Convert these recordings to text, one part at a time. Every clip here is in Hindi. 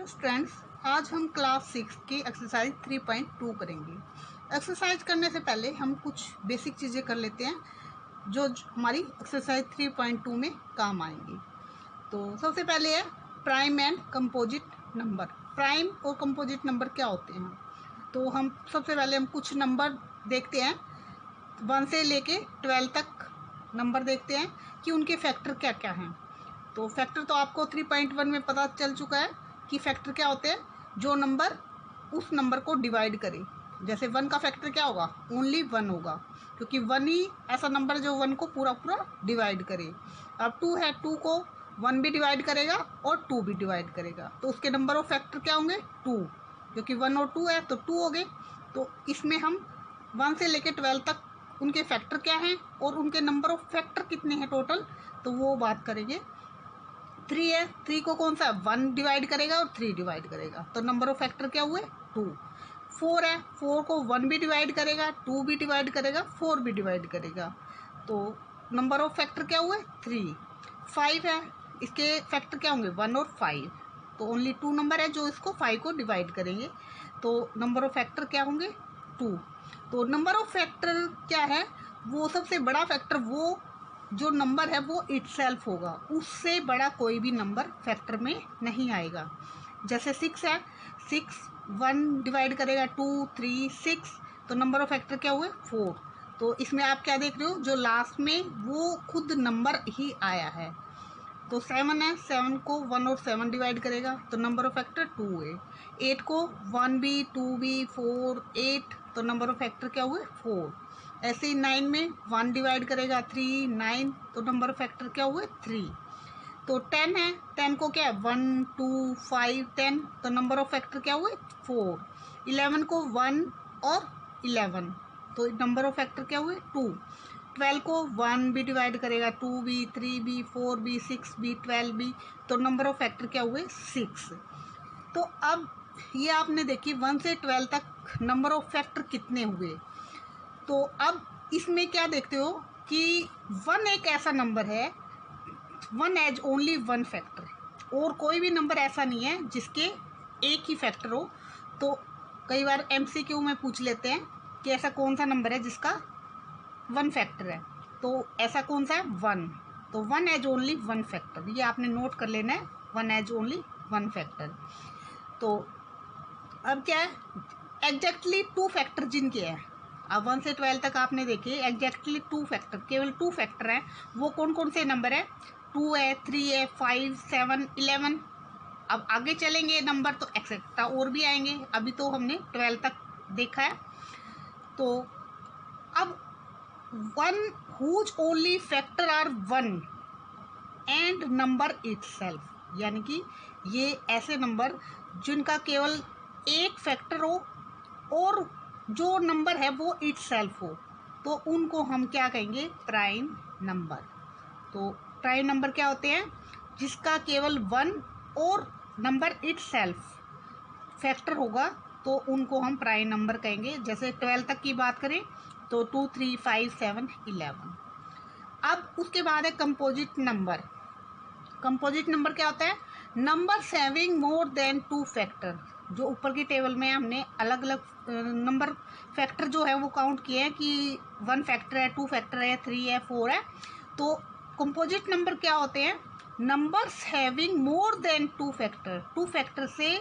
हेलो स्टूडेंट्स, आज हम क्लास 6 की एक्सरसाइज 3.2 करेंगे। एक्सरसाइज करने से पहले हम कुछ बेसिक चीज़ें कर लेते हैं जो हमारी एक्सरसाइज 3.2 में काम आएंगी। तो सबसे पहले है prime and composite number. Prime और कंपोजिट नंबर क्या होते हैं? तो हम सबसे पहले हम कुछ नंबर देखते हैं, 1 से लेके 12 तक नंबर देखते हैं कि उनके फैक्टर क्या क्या हैं। तो फैक्टर तो आपको 3.1 में पता चल चुका है कि फैक्टर क्या होते हैं, जो नंबर उस नंबर को डिवाइड करे। जैसे 1 का फैक्टर क्या होगा, ओनली 1 होगा, क्योंकि 1 ही ऐसा नंबर जो 1 को पूरा पूरा डिवाइड करे। अब 2 है, 2 को 1 भी डिवाइड करेगा और 2 भी डिवाइड करेगा, तो उसके नंबर ऑफ फैक्टर क्या होंगे, 2, क्योंकि 1 और 2 है तो 2 हो गए। तो इसमें हम 1 से लेकर 12 तक उनके फैक्टर क्या हैं और उनके नंबर ऑफ फैक्टर कितने हैं टोटल, तो वो बात करेंगे। 3 है, 3 को कौन सा 1 डिवाइड करेगा और 3 डिवाइड करेगा, तो नंबर ऑफ फैक्टर क्या हुए 2। 4 है, 4 को 1 भी डिवाइड करेगा, 2 भी डिवाइड करेगा, 4 भी डिवाइड करेगा, तो नंबर ऑफ फैक्टर क्या हुए 3। 5 है, इसके फैक्टर क्या होंगे 1 और 5, तो ओनली 2 नंबर है जो इसको 5 को डिवाइड करेंगे, तो नंबर ऑफ फैक्टर क्या होंगे 2। तो नंबर ऑफ फैक्टर क्या है, वो सबसे बड़ा फैक्टर वो जो नंबर है वो इटसेल्फ होगा, उससे बड़ा कोई भी नंबर फैक्टर में नहीं आएगा। जैसे 6 है, 6 1 डिवाइड करेगा 2 3 6, तो नंबर ऑफ फैक्टर क्या हुए 4। तो इसमें आप क्या देख रहे हो, जो लास्ट में वो खुद नंबर ही आया है। तो 7 है, 7 को 1 और 7 डिवाइड करेगा, तो नंबर ऑफ फैक्टर 2 है। 8 को 1 भी 2 भी 4 8, तो नंबर ऑफ फैक्टर क्या हुए 4। ऐसे ही 9 में 1 डिवाइड करेगा 3 9, तो नंबर ऑफ फैक्टर क्या हुए 3। तो 10 है, 10 को क्या है 1 2 5 10, तो नंबर ऑफ फैक्टर क्या हुए 4। 11 को 1 और 11, तो नंबर ऑफ फैक्टर क्या हुए 2। 12 को 1 भी डिवाइड करेगा, 2 भी 3 भी 4 भी 6 भी 12 भी, तो नंबर ऑफ फैक्टर क्या हुए 6। तो अब ये आपने देखी 1 से 12 तक नंबर ऑफ फैक्टर कितने हुए। तो अब इसमें क्या देखते हो कि 1 एक ऐसा नंबर है, 1 एज ओनली 1 फैक्टर, और कोई भी नंबर ऐसा नहीं है जिसके एक ही फैक्टर हो। तो कई बार MCQ में पूछ लेते हैं कि ऐसा कौन सा नंबर है जिसका 1 फैक्टर है, तो ऐसा कौन सा है 1, तो 1 एज ओनली 1 फैक्टर, ये आपने नोट कर लेना है, 1 एज ओनली 1 फैक्टर। तो अब क्या है, एग्जैक्टली 2 फैक्टर जिनके हैं, अब 1 से 12 तक आपने देखे एग्जैक्टली 2 फैक्टर, केवल 2 फैक्टर हैं, वो कौन कौन से नंबर है, 2 है 3 है 5 7 11। अब आगे चलेंगे नंबर तो एक्सेट्रा और भी आएंगे, अभी तो हमने 12 तक देखा है। तो अब 1 whose only factor are 1 and number itself, यानी कि ये ऐसे नंबर जिनका केवल एक फैक्टर हो और जो नंबर है वो इटसेल्फ हो, तो उनको हम क्या कहेंगे प्राइम नंबर। तो प्राइम नंबर क्या होते हैं, जिसका केवल 1 और नंबर इटसेल्फ फैक्टर होगा, तो उनको हम प्राइम नंबर कहेंगे। जैसे 12 तक की बात करें तो 2 3 5 7 11। अब उसके बाद है कंपोजिट नंबर। कंपोजिट नंबर क्या होता है, number having more than 2 factor. जो ऊपर की टेबल में हमने अलग अलग नंबर फैक्टर जो है वो काउंट किए हैं कि 1 फैक्टर है, 2 फैक्टर है, 3 है, 4 है। तो कंपोजिट नंबर क्या होते हैं, numbers having more than 2 factor, 2 factor से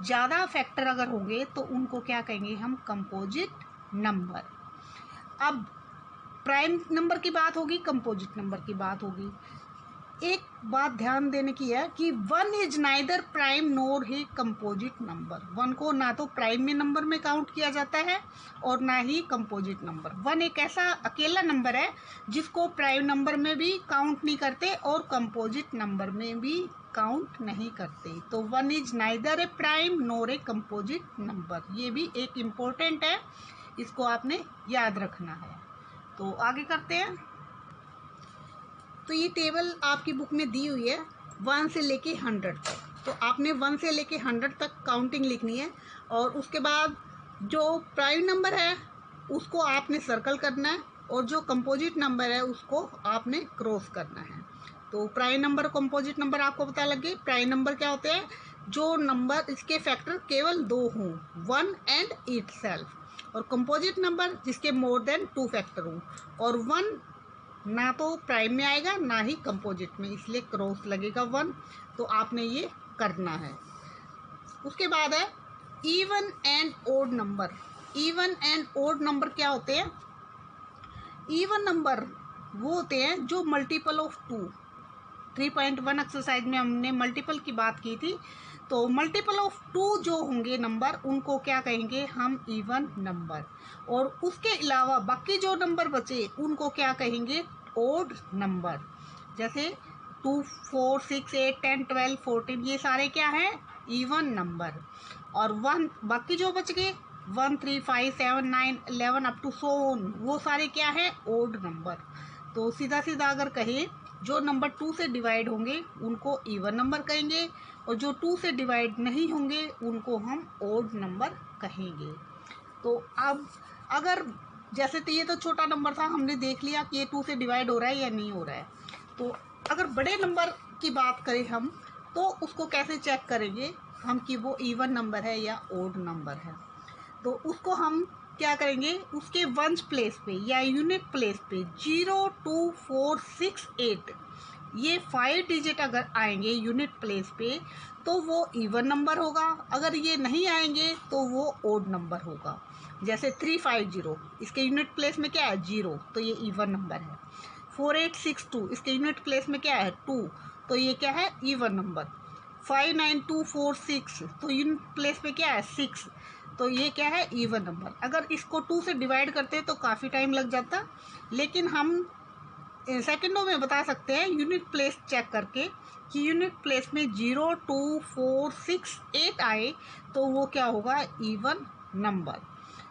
ज़्यादा फैक्टर अगर होंगे तो उनको क्या कहेंगे हम कंपोजिट नंबर। अब प्राइम नंबर की बात होगी, कंपोजिट नंबर की बात होगी। एक बात ध्यान देने की है कि 1 is neither prime NOR he composite number. 1 को ना तो प्राइम में नंबर में काउंट किया जाता है और ना ही कंपोजिट नंबर। 1 एक ऐसा अकेला नंबर है जिसको प्राइम नंबर में भी काउंट नहीं करते और कंपोजिट नंबर में भी काउंट नहीं करते। तो 1 is neither A prime NOR a composite number, ये भी एक इम्पोर्टेंट है, इसको आपने याद रखना है। तो आगे करते हैं। तो ये टेबल आपकी बुक में दी हुई है 1 से लेके 100 तक, तो आपने 1 से लेके 100 तक काउंटिंग लिखनी है, और उसके बाद जो प्राइम नंबर है उसको आपने सर्कल करना है और जो कंपोजिट नंबर है उसको आपने क्रॉस करना है। तो प्राइम नंबर कंपोजिट नंबर आपको पता लगे। प्राइम नंबर क्या होते हैं, जो नंबर इसके फैक्टर केवल 2 हों, 1 एंड इटसेल्फ, और कंपोजिट नंबर जिसके मोर देन 2 फैक्टर हों, और 1 ना तो प्राइम में आएगा ना ही कंपोजिट में, इसलिए क्रॉस लगेगा 1। तो आपने ये करना है। उसके बाद है even and odd number. Even and odd number क्या होते हैं? इवन नंबर वो होते हैं जो मल्टीपल ऑफ 2। 3.1 एक्सरसाइज में हमने मल्टीपल की बात की थी, तो मल्टीपल ऑफ 2 जो होंगे नंबर, उनको क्या कहेंगे हम? Even number. और उसके अलावा बाकी जो नंबर बचे उनको क्या कहेंगे? Odd number. जैसे 2, 4, 6, 8, 10, 12, 14 ये सारे क्या हैं? Even number. और 1 बाकी जो बच गए 1, 3, 5, 7, 9, 11 अप टू सो ऑन, वो सारे क्या है? Odd number. तो सीधा सीधा अगर कहें, जो नंबर 2 से डिवाइड होंगे उनको इवन नंबर कहेंगे, और जो 2 से डिवाइड नहीं होंगे उनको हम ओड नंबर कहेंगे। तो अब अगर जैसे तो ये तो छोटा नंबर था, हमने देख लिया कि ये 2 से डिवाइड हो रहा है या नहीं हो रहा है। तो अगर बड़े नंबर की बात करें हम, तो उसको कैसे चेक करेंगे हम कि वो इवन नंबर है या ओड नंबर है? तो उसको हम क्या करेंगे? उसके वंस प्लेस पे या यूनिट प्लेस पे 0, 2, 4, 6, 8 ये 5 डिजिट अगर आएंगे यूनिट प्लेस पे तो वो इवन नंबर होगा। अगर ये नहीं आएंगे तो वो ओड नंबर होगा। जैसे 350 इसके यूनिट प्लेस में क्या है? 0, तो ये इवन नंबर है। 4862 इसके यूनिट प्लेस में क्या है? 2, तो ये क्या है? Even number. 59246 तो यूनिट प्लेस पे क्या है? 6, तो ये क्या है? Even number. अगर इसको 2 से डिवाइड करते तो काफ़ी टाइम लग जाता, लेकिन हम सेकंडों में बता सकते हैं यूनिट प्लेस चेक करके कि यूनिट प्लेस में 0, 2, 4, 6, 8 आए तो वो क्या होगा? Even number.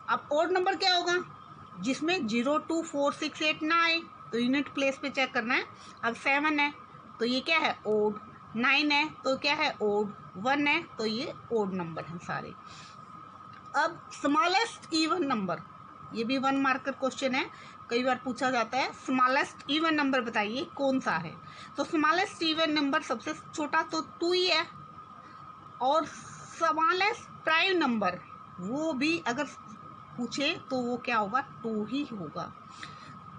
अब ओड नंबर क्या होगा? जिसमें 0, 2, 4, 6, 8 ना आए तो यूनिट प्लेस पे चेक करना है। अब 7 है तो ये क्या है? ओड। 9 है तो क्या है? ओड। 1 है तो ये ओड नंबर हैं सारे। अब स्मॉलेस्ट इवन नंबर, ये भी 1 मार्कर क्वेश्चन है, कई बार पूछा जाता है। स्मॉलेस्ट इवन नंबर बताइए कौन सा है? तो स्मॉलेस्ट इवन नंबर सबसे छोटा तो 2 ही है, और स्मॉलेस्ट प्राइम नंबर वो भी अगर पूछे तो वो क्या होगा? 2 ही होगा।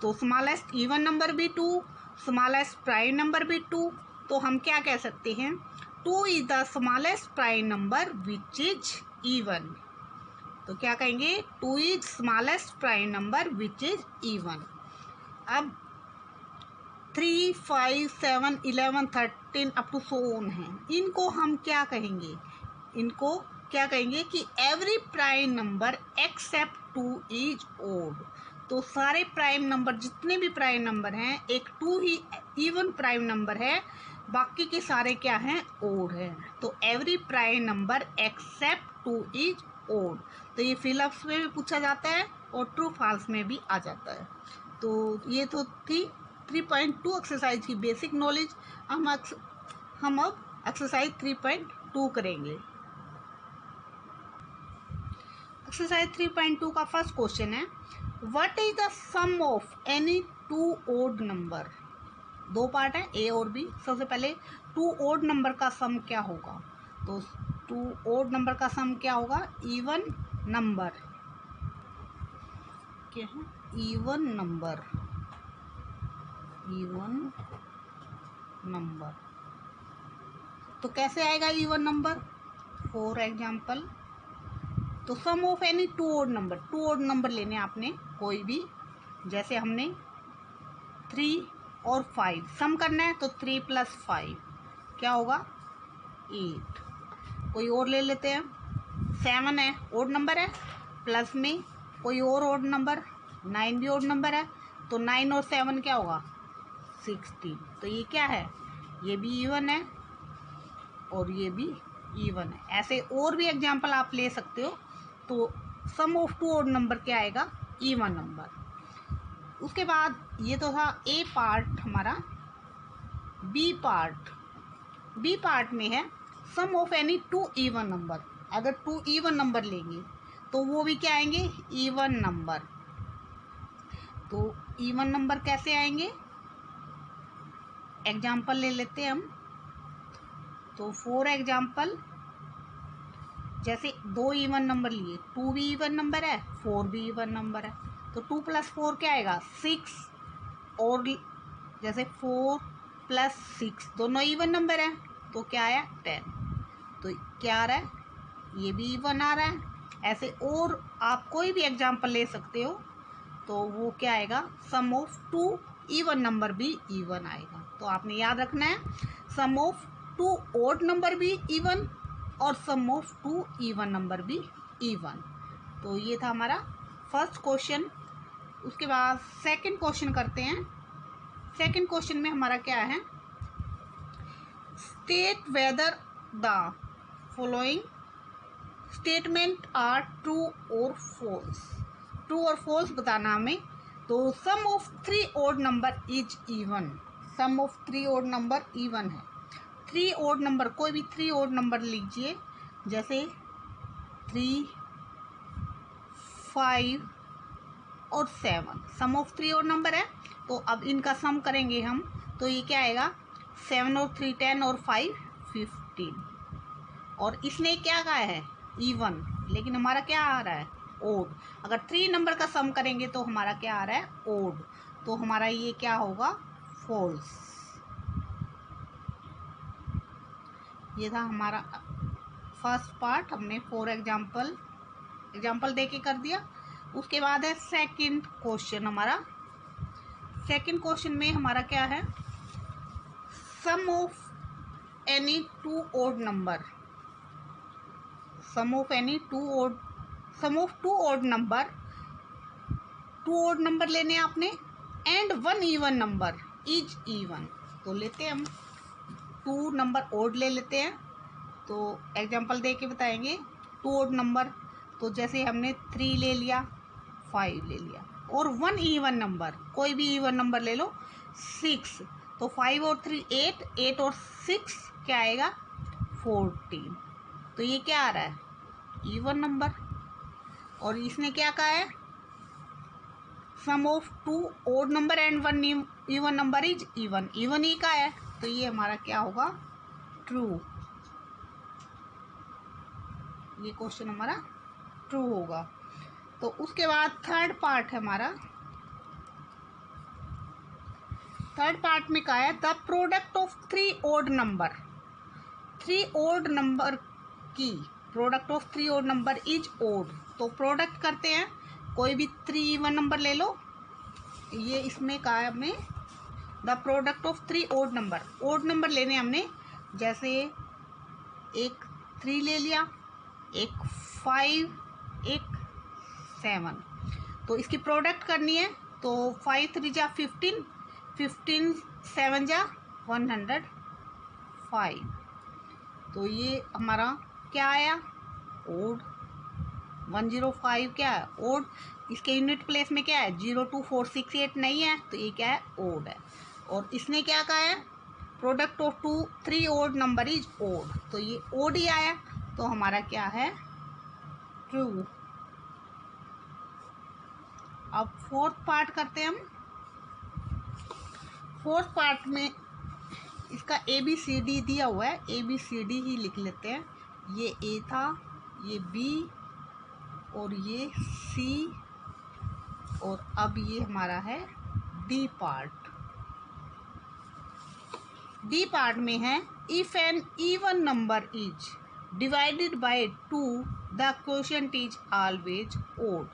तो स्मॉलेस्ट इवन नंबर भी 2, स्मॉलेस्ट प्राइम नंबर भी 2, तो हम क्या कह सकते हैं? 2 is the smallest prime number which is even. तो क्या कहेंगे? 2 is smallest prime number which is even. अब 3, 5, 7, 11, 13 अप टू सो ऑन है, इनको हम क्या कहेंगे? इनको क्या कहेंगे कि every prime number except 2 is odd. तो सारे प्राइम नंबर, जितने भी प्राइम नंबर हैं, एक 2 ही इवन प्राइम नंबर है, बाकी के सारे क्या हैं? ओड हैं। तो every prime number except 2 is odd. तो ये फिलअप्स में भी पूछा जाता है और ट्रू फॉल्स में भी आ जाता है। तो ये तो थी 3.2 एक्सरसाइज की बेसिक नॉलेज। हम अब एक्सरसाइज 3.2 करेंगे। एक्सरसाइज 3.2 का फर्स्ट क्वेश्चन है, what is the sum of any 2 odd number? 2 part है, ए और बी। सबसे पहले 2 ओड नंबर का सम क्या होगा? तो 2 ओड नंबर का सम क्या होगा? Even number. क्या है? Even number. इवन नंबर तो कैसे आएगा इवन नंबर? फॉर एग्जाम्पल, तो sum of any 2 odd number, 2 odd number लेने आपने कोई भी, जैसे हमने 3 और 5 सम करना है, तो 3 + 5 क्या होगा? 8। कोई और ले लेते हैं, 7 है, ओड नंबर है, प्लस में कोई और ओड नंबर, 9 भी ओड नंबर है, तो 9 और 7 क्या होगा? 16। तो ये क्या है? ये भी इवन है और ये भी इवन है। ऐसे और भी एग्जाम्पल आप ले सकते हो। तो सम ऑफ 2 ओड नंबर क्या आएगा? Even number. उसके बाद ये तो था ए पार्ट हमारा। बी पार्ट में है sum of any 2 even number. अगर 2 इवन नंबर लेंगे तो वो भी क्या आएंगे? Even number. तो इवन नंबर कैसे आएंगे? एग्जाम्पल ले लेते हैं हम। तो फॉर एग्जाम्पल जैसे 2 इवन नंबर लिए, 2 भी इवन नंबर है, 4 भी इवन नंबर है, तो 2 + 4 क्या आएगा 6, और जैसे 4 + 6 दोनों इवन नंबर है तो क्या आया 10, तो क्या आ रहा है, ये भी इवन आ रहा है। ऐसे और आप कोई भी एग्जाम्पल ले सकते हो, तो वो क्या आएगा, सम ऑफ 2 इवन नंबर भी इवन आएगा। तो आपने याद रखना है सम ऑफ 2 ऑड नंबर भी इवन और सम ऑफ 2 इवन नंबर भी इवन। तो ये था हमारा फर्स्ट क्वेश्चन। उसके बाद सेकंड क्वेश्चन करते हैं। सेकंड क्वेश्चन में हमारा क्या है, state whether the following statement are true और फॉल्स। ट्रू और फॉल्स बताना हमें। तो sum of 3 odd number is even, sum of 3 odd number even है। 3 ऑड नंबर, कोई भी 3 ऑड नंबर लीजिए, जैसे 3, 5 और 7, सम ऑफ 3 ऑड नंबर है। तो अब इनका सम करेंगे हम, तो ये क्या आएगा 7 और 3 10 और 5 15। और इसने क्या कहा है इवन, लेकिन हमारा क्या आ रहा है ओड। अगर 3 नंबर का सम करेंगे तो हमारा क्या आ रहा है ओड, तो हमारा ये क्या होगा फॉल्स। ये था हमारा फर्स्ट पार्ट, हमने 4 एग्जाम्पल दे के कर दिया। उसके बाद है सेकंड क्वेश्चन हमारा। सेकंड क्वेश्चन में हमारा क्या है, sum of any 2 odd number, sum of any 2 odd, sum of 2 odd number, 2 odd number लेने आपने and 1 even number is even. तो लेते हैं हम 2 नंबर ऑड ले लेते हैं, तो एग्जांपल दे के बताएंगे 2 ऑड नंबर। तो जैसे हमने 3 ले लिया, 5 ले लिया, और 1 इवन नंबर, कोई भी इवन नंबर ले लो 6, तो 5 और 3 8, 8 और 6 क्या आएगा 14। तो ये क्या आ रहा है इवन नंबर। और इसने क्या कहा है sum of 2 odd number and 1 even number is even, even ही का है, तो ये हमारा क्या होगा ट्रू। ये क्वेश्चन हमारा ट्रू होगा। तो उसके बाद थर्ड पार्ट है हमारा। थर्ड पार्ट में क्या है, the product of 3 odd number, 3 odd number की product of 3 odd number is odd. तो प्रोडक्ट करते हैं, कोई भी 3 इवन नंबर ले लो, ये इसमें कहा है हमने the product of 3 odd number, odd number लेने हमने, जैसे एक 3 ले लिया, एक 5, एक 7, तो इसकी प्रोडक्ट करनी है। तो 5 3 जा 15, 15 7 जा 105, तो ये हमारा क्या आया ओड। 105 क्या है ओड, इसके यूनिट प्लेस में क्या है 02468 नहीं है, तो ये क्या है ओड है। और इसने क्या कहा है product of 3 odd number is odd, तो ये ओड ही आया, तो हमारा क्या है ट्रू। अब फोर्थ पार्ट करते हैं हम। फोर्थ पार्ट में इसका ABCD दिया हुआ है, ABCD ही लिख लेते हैं। ये A था, ये B और ये C, और अब ये हमारा है D पार्ट। D पार्ट में है if an even number is divided by 2 the quotient is always odd.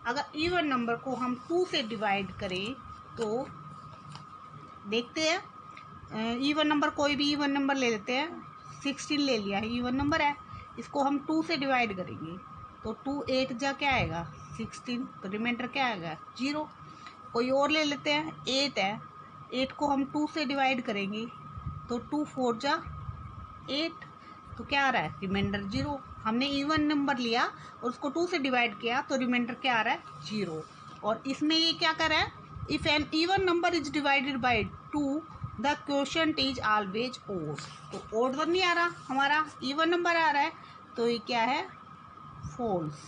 अगर इवन नंबर को हम 2 से डिवाइड करें तो देखते हैं, इवन नंबर कोई भी इवन नंबर ले लेते हैं, 16 ले लिया है इवन नंबर है, इसको हम 2 से डिवाइड करेंगे तो 2 8 जा क्या आएगा 16, तो रिमाइंडर क्या आएगा 0। कोई और ले लेते हैं 8 है, 8 को हम 2 से डिवाइड करेंगे तो 2 4 जा 8, तो क्या आ रहा है रिमाइंडर 0। हमने इवन नंबर लिया और उसको 2 से डिवाइड किया तो रिमाइंडर क्या आ रहा है 0। और इसमें ये क्या कर रहा है if an even number is divided by 2 the quotient is always odd. तो ओड तो नहीं आ रहा, हमारा इवन नंबर आ रहा है, तो ये क्या है फॉल्स।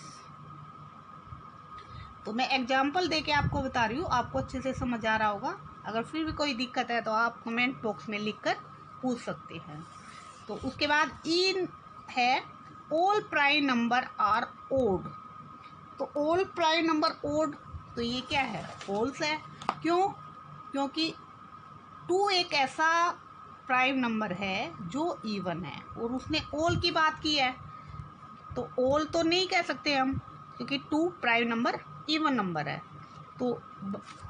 तो मैं एग्जाम्पल दे के आपको बता रही हूँ, आपको अच्छे से समझ आ रहा होगा। अगर फिर भी कोई दिक्कत है तो आप कमेंट बॉक्स में लिख कर पूछ सकते हैं। तो उसके बाद इन है all prime number are odd. तो ऑल प्राइम नंबर ओड, तो ये क्या है, फॉल्स है। क्यों? क्योंकि 2 एक ऐसा प्राइम नंबर है जो इवन है और उसने ऑल की बात की है, तो ऑल तो नहीं कह सकते हम, क्योंकि 2 प्राइम नंबर इवन नंबर है। तो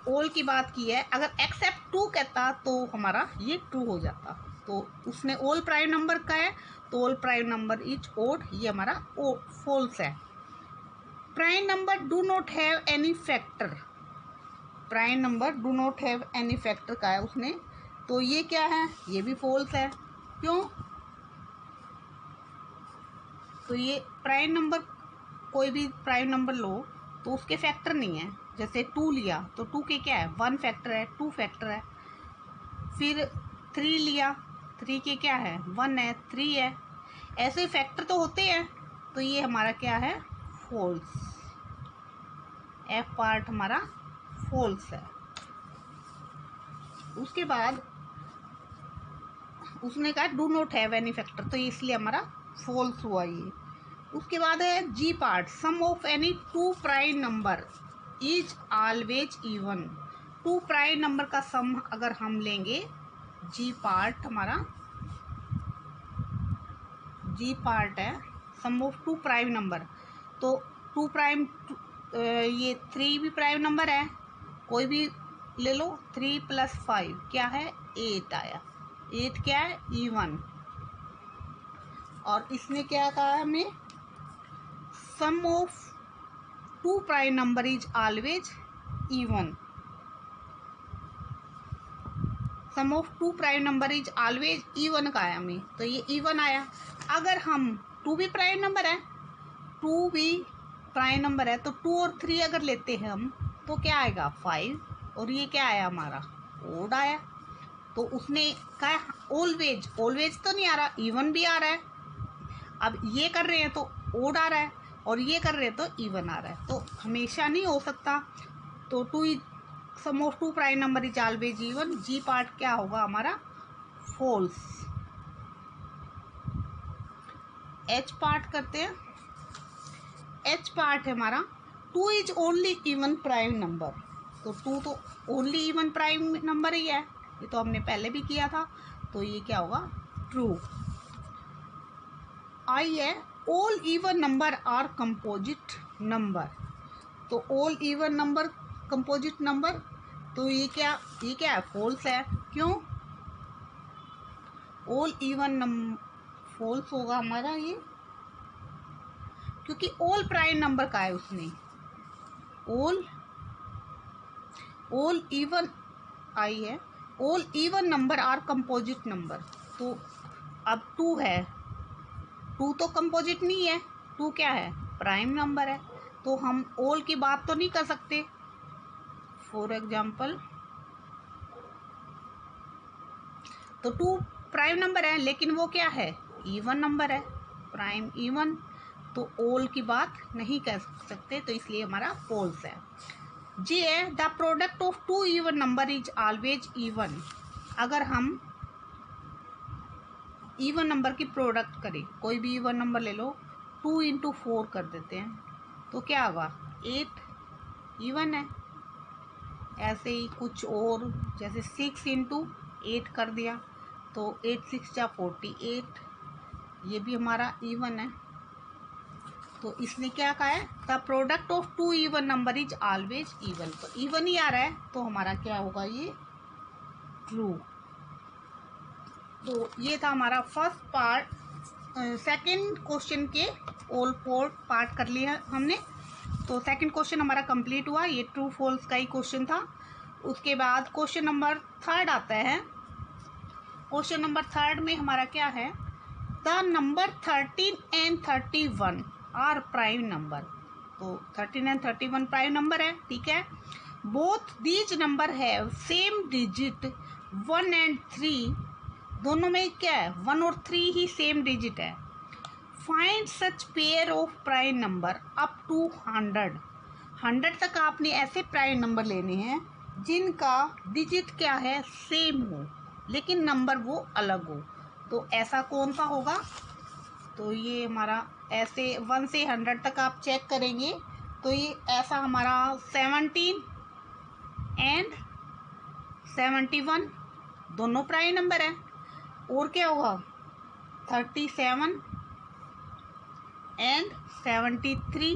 ऑल की बात की है, अगर एक्सेप्ट 2 कहता तो हमारा ये ट्रू हो जाता। तो उसने ऑल प्राइम नंबर का है, तो all prime number is odd, ये हमारा फॉल्स है। Prime number do not have any factor, prime number do not have any factor का है उसने, तो ये क्या है, ये भी फॉल्स है। क्यों? तो ये प्राइम नंबर, कोई भी प्राइम नंबर लो तो उसके फैक्टर नहीं है। जैसे 2 लिया तो 2 के क्या है, 1 फैक्टर है, 2 फैक्टर है। फिर 3 लिया, 3 के क्या है, 1 है, 3 है। ऐसे फैक्टर तो होते हैं, तो ये हमारा क्या है, फॉल्स। एफ पार्ट हमारा फॉल्स है। उसके बाद उसने कहा do not have any factor, तो इसलिए हमारा फॉल्स हुआ ये। उसके बाद है G part, sum of any 2 prime number is always even. 2 prime number का सम अगर हम लेंगे, जी पार्ट हमारा, जी पार्ट है सम ऑफ 2 प्राइम नंबर। तो 2 प्राइम, ये 3 भी प्राइम नंबर है, कोई भी ले लो। 3 + 5 क्या है, 8 आया। 8 क्या है, इवन। और इसने क्या कहा हमें, sum of 2 prime number is always even. Sum of 2 prime number is always even का है हमें, तो ये इवन आया। अगर हम 2 भी प्राइम नंबर है, 2 भी प्राइम नंबर है, तो 2 और 3 अगर लेते हैं हम, तो क्या आएगा, 5। और ये क्या आया हमारा, ओड आया। तो उसने कहा ऑलवेज, ऑलवेज तो नहीं आ रहा, इवन भी आ रहा है। अब ये कर रहे हैं तो ओड आ रहा है, और ये कर रहे हैं तो इवन आ रहा है, तो हमेशा नहीं हो सकता। तो 2 sum of 2 prime number is always even, G part क्या होगा हमारा, फॉल्स। एच पार्ट करते हैं। एच पार्ट है हमारा, 2 is only even prime number. तो 2 तो ओनली इवन प्राइम नंबर ही है, ये तो हमने पहले भी किया था, तो ये क्या होगा, ट्रू। आई है, all even number are composite number. तो all even number composite number, तो ये क्या है, फॉल्स है। क्यों? ऑल इवन नंबर फॉल्स होगा हमारा ये, क्योंकि ऑल प्राइम नंबर का है उसने। ऑल इवन आई है, all even number are composite number. तो अब 2 है, 2 तो कंपोजिट नहीं है, 2 क्या है, प्राइम नंबर है, तो हम ऑल की बात तो नहीं कर सकते। फॉर एग्जाम्पल, तो 2 प्राइम नंबर है, लेकिन वो क्या है, इवन नंबर है, प्राइम इवन, तो ऑल की बात नहीं कर सकते, तो इसलिए हमारा फॉल्स है। जी है, the product of 2 even number is always even. अगर हम इवन नंबर की प्रोडक्ट करें, कोई भी इवन नंबर ले लो, 2 × 4 कर देते हैं, तो क्या होगा, 8 इवन है। ऐसे ही कुछ और, जैसे 6 × 8 कर दिया, तो 8 × 6 = 48, ये भी हमारा इवन है। तो इसने क्या कहा है, the product of 2 even number is always even. तो इवन ही आ रहा है, तो हमारा क्या होगा, ये ट्रू। तो ये था हमारा फर्स्ट पार्ट। सेकंड क्वेश्चन के ऑल 4 पार्ट कर लिए हमने। तो सेकंड क्वेश्चन हमारा कंप्लीट हुआ, ये ट्रू फॉल्स का ही क्वेश्चन था। उसके बाद क्वेश्चन नंबर 3 आता है। क्वेश्चन नंबर 3 में हमारा क्या है, the number 13 and 31 are prime number. तो 13 and 31 प्राइम नंबर है, ठीक है। Both these number have same digit 1 and 3, दोनों में क्या है, 1 और 3 ही सेम डिजिट है। Find such pair of prime number up to 100 तक आपने ऐसे प्राइम नंबर लेने हैं जिनका डिजिट क्या है, सेम हो, लेकिन नंबर वो अलग हो। तो ऐसा कौन सा होगा, तो ये हमारा ऐसे 1 से 100 तक आप चेक करेंगे तो ये ऐसा हमारा 17 एंड 71 दोनों प्राइम नंबर है। और क्या होगा 37 एंड 73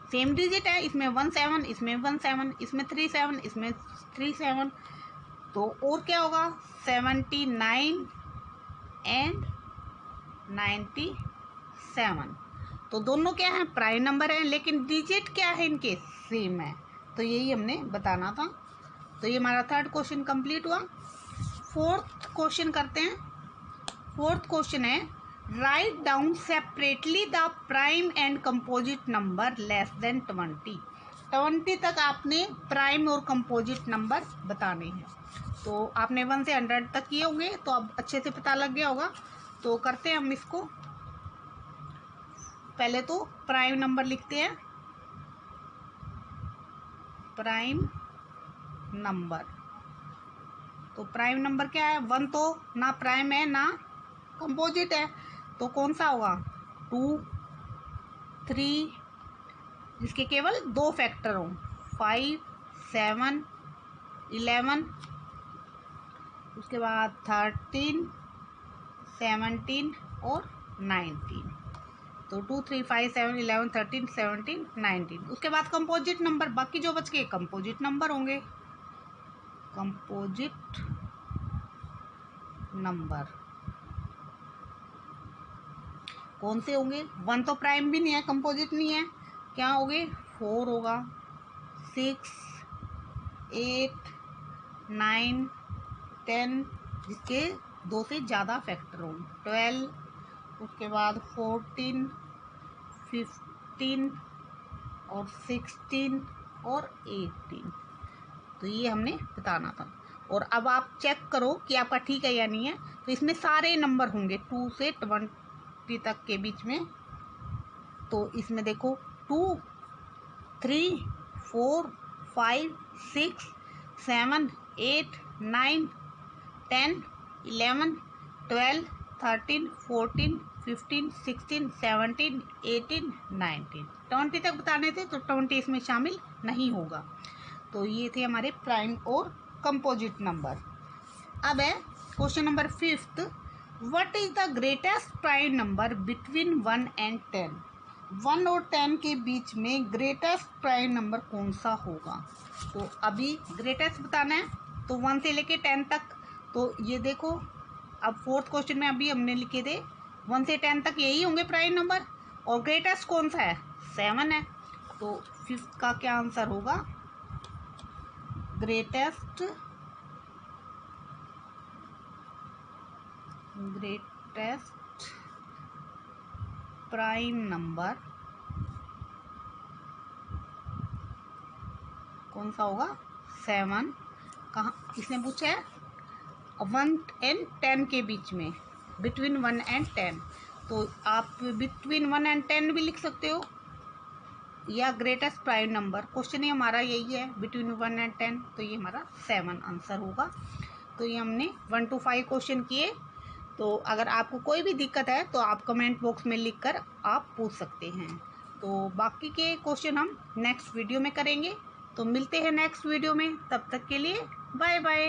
सेम डिजिट है, इसमें 17 इसमें 17 इसमें 37 इसमें 37। तो और क्या होगा 79 एंड 97। तो दोनों क्या है प्राइम नंबर है, लेकिन डिजिट क्या है इनके सेम है। तो यही हमने बताना था। तो ये हमारा थर्ड क्वेश्चन कंप्लीट हुआ। फोर्थ क्वेश्चन करते हैं। फोर्थ क्वेश्चन है write down separately the prime and composite number less than 20 तक आपने प्राइम और कंपोजिट नंबर बताने हैं। तो आपने 1 से 100 तक किए होंगे तो अब अच्छे से पता लग गया होगा। तो करते हैं हम इसको। पहले तो प्राइम नंबर लिखते हैं। प्राइम नंबर, तो प्राइम नंबर क्या है 1 तो ना प्राइम है ना कंपोजिट है, तो कौन सा होगा 2 3 जिसके केवल 2 फैक्टर हों 5 7 11, उसके बाद 13 17 और 19। तो 2 3 5 7 11 13 17 19। उसके बाद कंपोजिट नंबर, बाकी जो बच गए कंपोजिट नंबर होंगे। कंपोजिट नंबर कौन से होंगे 1 तो प्राइम भी नहीं है कंपोजिट नहीं है, क्या होंगे 4 होगा 6 8 9 10 जिसके 2 से ज़्यादा फैक्टर हों 12, उसके बाद 14 15 और 16 और 18। तो ये हमने बताना था। और अब आप चेक करो कि आपका ठीक है या नहीं है। तो इसमें सारे नंबर होंगे 2 से 20 तक के बीच में। तो इसमें देखो 2 3 4 5 6 7 8 9 10 11 12 13 14 15 16 17 18 19 20 तक बताने थे तो 20 इसमें शामिल नहीं होगा। तो ये थे हमारे प्राइम और कंपोजिट नंबर। अब है question number 5th। What is the greatest prime number between 1 and 10? 1 और 10 के बीच में ग्रेटेस्ट प्राइम नंबर कौन सा होगा? तो अभी ग्रेटेस्ट बताना है तो 1 से लेके 10 तक। तो ये देखो अब फोर्थ क्वेश्चन में अभी हमने लिखे थे 1 से 10 तक यही होंगे प्राइम नंबर, और ग्रेटेस्ट कौन सा है 7 है। तो 5th का क्या आंसर होगा ग्रेटेस्ट प्राइम नंबर कौन सा होगा 7। कहाँ इसने पूछा है 1 एंड 10 के बीच में, बिटवीन 1 एंड 10। तो आप बिटवीन 1 एंड 10 भी लिख सकते हो या ग्रेटेस्ट प्राइम नंबर। क्वेश्चन ही हमारा यही है बिटवीन 1 एंड 10, तो ये हमारा 7 आंसर होगा। तो ये हमने 1 to 5 क्वेश्चन किए। तो अगर आपको कोई भी दिक्कत है तो आप कमेंट बॉक्स में लिखकर आप पूछ सकते हैं। तो बाकी के क्वेश्चन हम नेक्स्ट वीडियो में करेंगे। तो मिलते हैं नेक्स्ट वीडियो में, तब तक के लिए बाय बाय।